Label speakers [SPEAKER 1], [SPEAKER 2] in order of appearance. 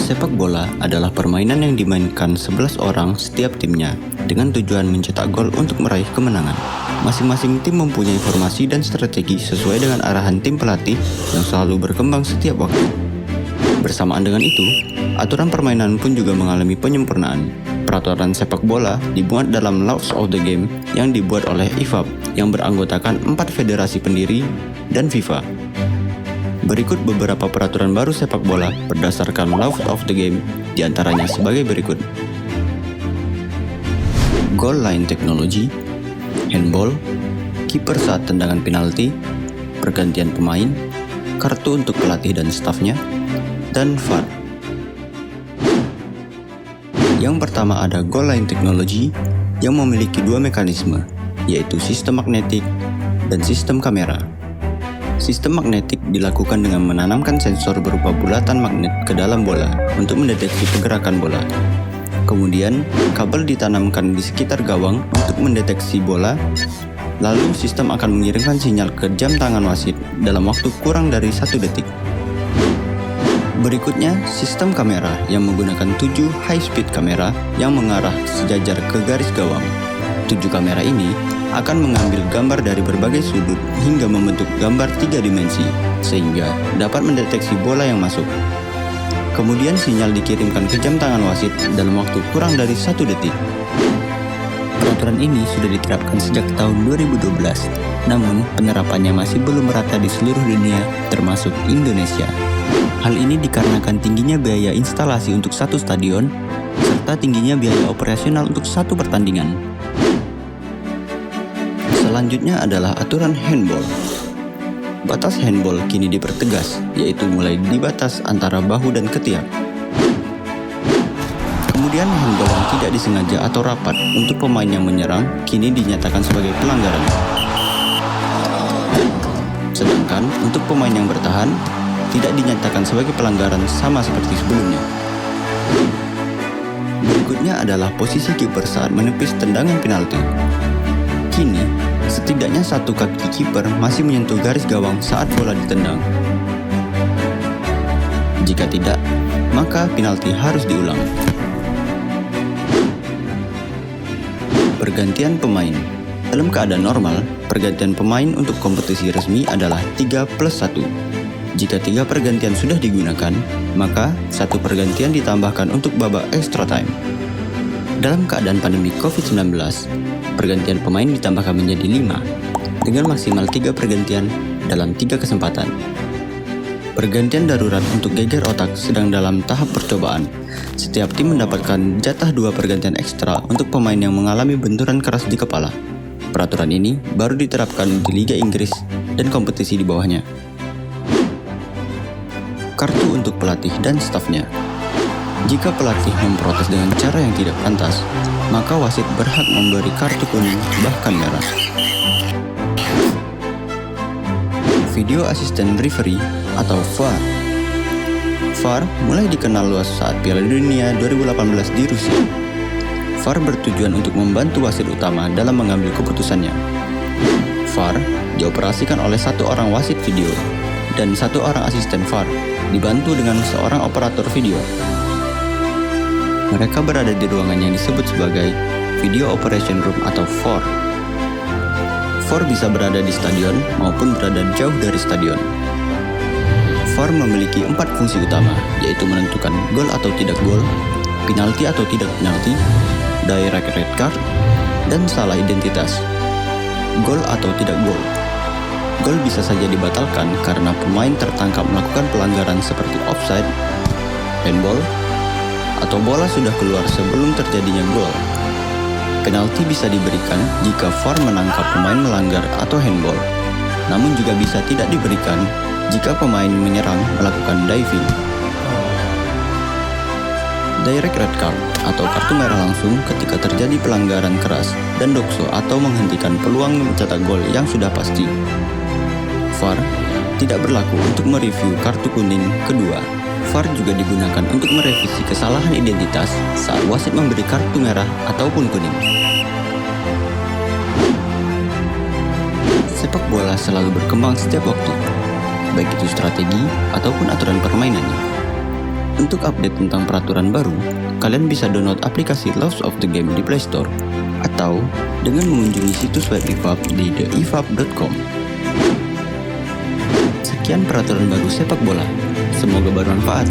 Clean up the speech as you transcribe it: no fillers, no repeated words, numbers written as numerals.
[SPEAKER 1] Sepak bola adalah permainan yang dimainkan 11 orang setiap timnya dengan tujuan mencetak gol untuk meraih kemenangan. Masing-masing tim mempunyai formasi dan strategi sesuai dengan arahan tim pelatih yang selalu berkembang setiap waktu. Bersamaan dengan itu, aturan permainan pun juga mengalami penyempurnaan. Peraturan sepak bola dimuat dalam Laws of the Game yang dibuat oleh IFAB yang beranggotakan 4 federasi pendiri dan FIFA. Berikut beberapa peraturan baru sepak bola berdasarkan Laws of the Game, diantaranya sebagai berikut. Goal line technology, handball, kiper saat tendangan penalti, pergantian pemain, kartu untuk pelatih dan stafnya, dan VAR. Yang pertama ada goal line technology yang memiliki dua mekanisme, yaitu sistem magnetik dan sistem kamera. Sistem magnetik dilakukan dengan menanamkan sensor berupa bulatan magnet ke dalam bola untuk mendeteksi pergerakan bola. Kemudian, kabel ditanamkan di sekitar gawang untuk mendeteksi bola, lalu sistem akan mengirimkan sinyal ke jam tangan wasit dalam waktu kurang dari 1 detik. Berikutnya, sistem kamera yang menggunakan 7 high-speed kamera yang mengarah sejajar ke garis gawang. 7 kamera ini akan mengambil gambar dari berbagai sudut hingga membentuk gambar 3 dimensi, sehingga dapat mendeteksi bola yang masuk. Kemudian sinyal dikirimkan ke jam tangan wasit dalam waktu kurang dari 1 detik. Peraturan ini sudah diterapkan sejak tahun 2012, namun penerapannya masih belum merata di seluruh dunia, termasuk Indonesia. Hal ini dikarenakan tingginya biaya instalasi untuk satu stadion, serta tingginya biaya operasional untuk satu pertandingan. Selanjutnya adalah aturan handball. Batas handball kini dipertegas, yaitu mulai di batas antara bahu dan ketiak. Kemudian handball yang tidak disengaja atau rapat untuk pemain yang menyerang kini dinyatakan sebagai pelanggaran. Sedangkan untuk pemain yang bertahan tidak dinyatakan sebagai pelanggaran sama seperti sebelumnya. Berikutnya adalah posisi kiper saat menepis tendangan penalti. Kini, setidaknya satu kaki kiper masih menyentuh garis gawang saat bola ditendang. Jika tidak, maka penalti harus diulang. Pergantian pemain. Dalam keadaan normal, pergantian pemain untuk kompetisi resmi adalah 3+1. Jika 3 pergantian sudah digunakan, maka 1 pergantian ditambahkan untuk babak extra time. Dalam keadaan pandemi COVID-19, pergantian pemain ditambahkan menjadi 5, dengan maksimal 3 pergantian dalam 3 kesempatan. Pergantian darurat untuk geger otak sedang dalam tahap percobaan. Setiap tim mendapatkan jatah 2 pergantian ekstra untuk pemain yang mengalami benturan keras di kepala. Peraturan ini baru diterapkan di Liga Inggris dan kompetisi di bawahnya. Kartu untuk pelatih dan stafnya. Jika pelatih memprotes dengan cara yang tidak pantas, maka wasit berhak memberi kartu kuning bahkan merah. Video Assistant Referee atau VAR. VAR mulai dikenal luas saat Piala Dunia 2018 di Rusia. VAR bertujuan untuk membantu wasit utama dalam mengambil keputusannya. VAR dioperasikan oleh 1 orang wasit video dan 1 orang asisten VAR, dibantu dengan seorang operator video. Mereka berada di ruangan yang disebut sebagai Video Operation Room atau VOR. VOR bisa berada di stadion maupun berada jauh dari stadion. VAR memiliki 4 fungsi utama, yaitu menentukan gol atau tidak gol, penalti atau tidak penalti, direct red card, dan salah identitas. Gol atau tidak gol. Gol bisa saja dibatalkan karena pemain tertangkap melakukan pelanggaran seperti offside, handball, atau bola sudah keluar sebelum terjadinya gol. Penalti bisa diberikan jika VAR menangkap pemain melanggar atau handball, namun juga bisa tidak diberikan jika pemain menyerang melakukan diving. Direct red card atau kartu merah langsung ketika terjadi pelanggaran keras dan dokso atau menghentikan peluang mencetak gol yang sudah pasti. VAR tidak berlaku untuk mereview kartu kuning kedua. VAR juga digunakan untuk merevisi kesalahan identitas saat wasit memberi kartu merah ataupun kuning. Sepak bola selalu berkembang setiap waktu, baik itu strategi ataupun aturan permainannya. Untuk update tentang peraturan baru, kalian bisa download aplikasi Laws of the Game di Play Store atau dengan mengunjungi situs web IFAB di theifab.com. Sekian peraturan baru sepak bola. Semoga bermanfaat.